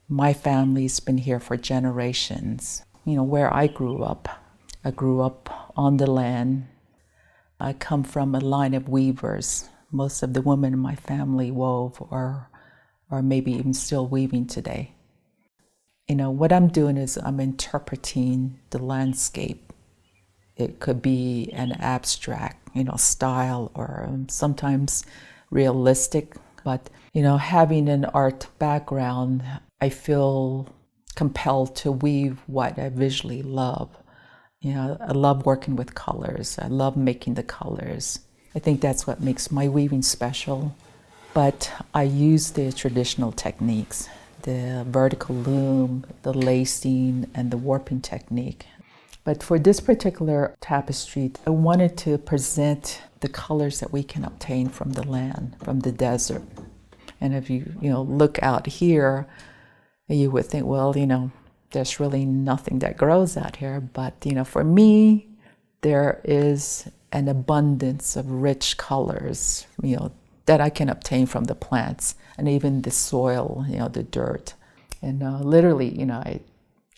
My family's been here for generations. Where I grew up on the land. I come from a line of weavers. Most of the women in my family wove or maybe even still weaving today. What I'm doing is I'm interpreting the landscape. It could be an abstract, style or sometimes realistic. But, having an art background, I feel compelled to weave what I visually love. I love working with colors. I love making the colors. I think that's what makes my weaving special. But I use the traditional techniques, the vertical loom, the lacing, and the warping technique. But for this particular tapestry, I wanted to present the colors that we can obtain from the land, from the desert. And if you look out here, you would think, well, there's really nothing that grows out here. But, for me, there is an abundance of rich colors, that I can obtain from the plants and even the soil, the dirt. And literally,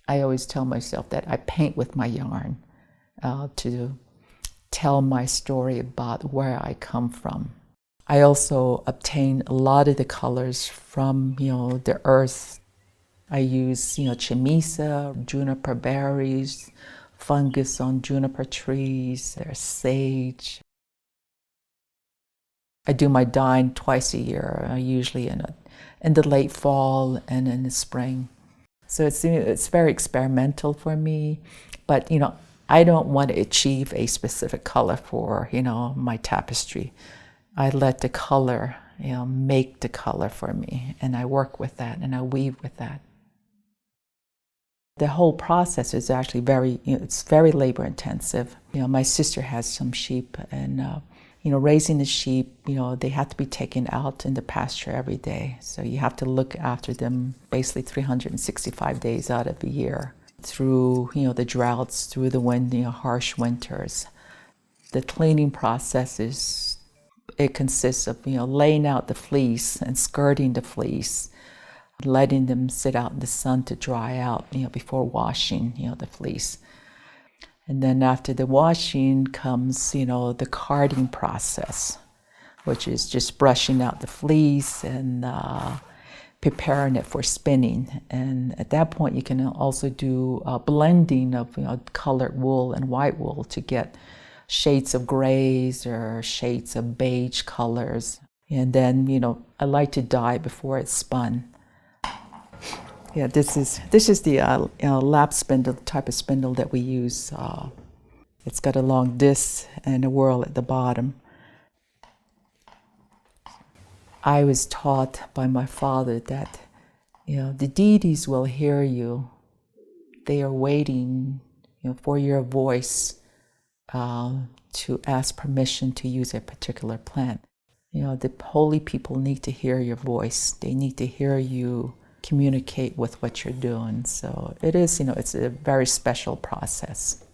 I always tell myself that I paint with my yarn to tell my story about where I come from. I also obtain a lot of the colors from, the earth. I use, chamisa, juniper berries, fungus on juniper trees, there's sage. I do my dyeing twice a year, usually in the late fall and in the spring. So it's very experimental for me, but I don't want to achieve a specific color for my tapestry. I let the color make the color for me, and I work with that and I weave with that. The whole process is actually it's very labor intensive. My sister has some sheep, and raising the sheep, they have to be taken out in the pasture every day. So you have to look after them basically 365 days out of the year through, the droughts, through the harsh winters. The cleaning process it consists of, laying out the fleece and skirting the fleece, letting them sit out in the sun to dry out, before washing, the fleece. And then after the washing comes, the carding process, which is just brushing out the fleece and preparing it for spinning. And at that point, you can also do a blending of colored wool and white wool to get shades of grays or shades of beige colors. And then, I like to dye before it's spun. Yeah, this is the lap spindle, the type of spindle that we use. It's got a long disc and a whirl at the bottom. I was taught by my father that the deities will hear you. They are waiting for your voice to ask permission to use a particular plant. The holy people need to hear your voice. They need to hear you communicate with what you're doing. So it is, it's a very special process.